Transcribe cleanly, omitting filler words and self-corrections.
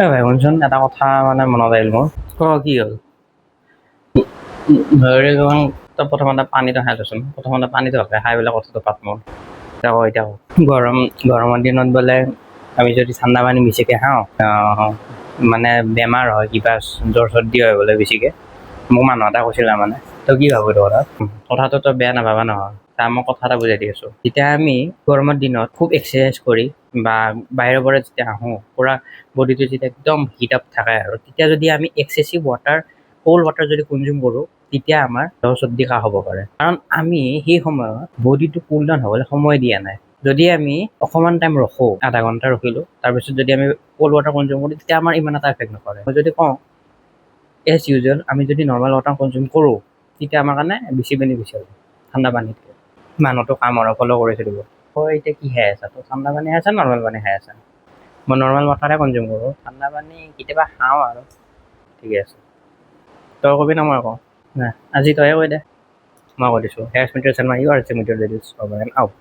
ভাই শুনচোন এটা কথা মানে মনত আহিল মোৰ কি হ'ল হেৰি তই প্ৰথমতে পানীটো খাই দেচোন প্ৰথমতে পানীটো খাই পেলাই কথাটো পাত মোৰ এতিয়া গৰমৰ দিনত বোলে আমি যদি ঠাণ্ডা পানী বেছিকৈ খাওঁ মানে বেমাৰ হয় কিবা জ্বৰ চৰ্দি হয় বোলে বেছিকৈ মোক মানুহ এটা কৈছিলে মানে তই কি ভাবো এইটো কথাটো তই বেয়া নাভাবা নহয় তাৰ মই কথা এটা বুজাই দি আছোঁ যেতিয়া আমি গৰমৰ দিনত খুব এক্সাৰচাইজ কৰি বা বাহিৰৰ পৰা যেতিয়া আহোঁ পূৰা বডিটো যেতিয়া একদম হিট আপ থাকে আৰু তেতিয়া যদি আমি এক্সেচিভ কোল্ড ৱাটাৰ যদি কনজিউম কৰোঁ তেতিয়া আমাৰ জ্বৰ চৰ্দি কাহ হ'ব পাৰে কাৰণ আমি সেই সময়ত বডিটো কুল ডাউন হ'বলৈ সময় দিয়া নাই যদি আমি অকণমান টাইম ৰখোঁ আধা ঘণ্টা ৰখিলোঁ তাৰপিছত যদি আমি কোল্ড ৱাটাৰ কনজিউম কৰোঁ তেতিয়া আমাৰ ইমান এটা এফেক্ট নকৰে মই যদি কওঁ এজ ইউজুৱেল আমি যদি নৰ্মেল ৱাটাৰ কনজিউম কৰোঁ তেতিয়া আমাৰ কাৰণে বেছি বেনিফিচিয়েল ঠাণ্ডা পানীতকৈ মানুহটো কাম আৰু ফ'ল' কৰি থাকিব তই এতিয়া কি খাই আছা তই ঠাণ্ডা পানী খাই আছা নৰ্মেল পানী খাই আছা মই নৰ্মেল ৱাটাৰে কনজিউম কৰোঁ ঠাণ্ডা পানী কেতিয়াবা খাওঁ আৰু ঠিকে আছে তই কবি না মই কওঁ নাই আজি তয়ে কৈ দে মই কৈ দিছোঁ হেয়াৰ স্মিটাৰ চেনেল ইউ আৰ চেমিটাৰ লেডিজ আউট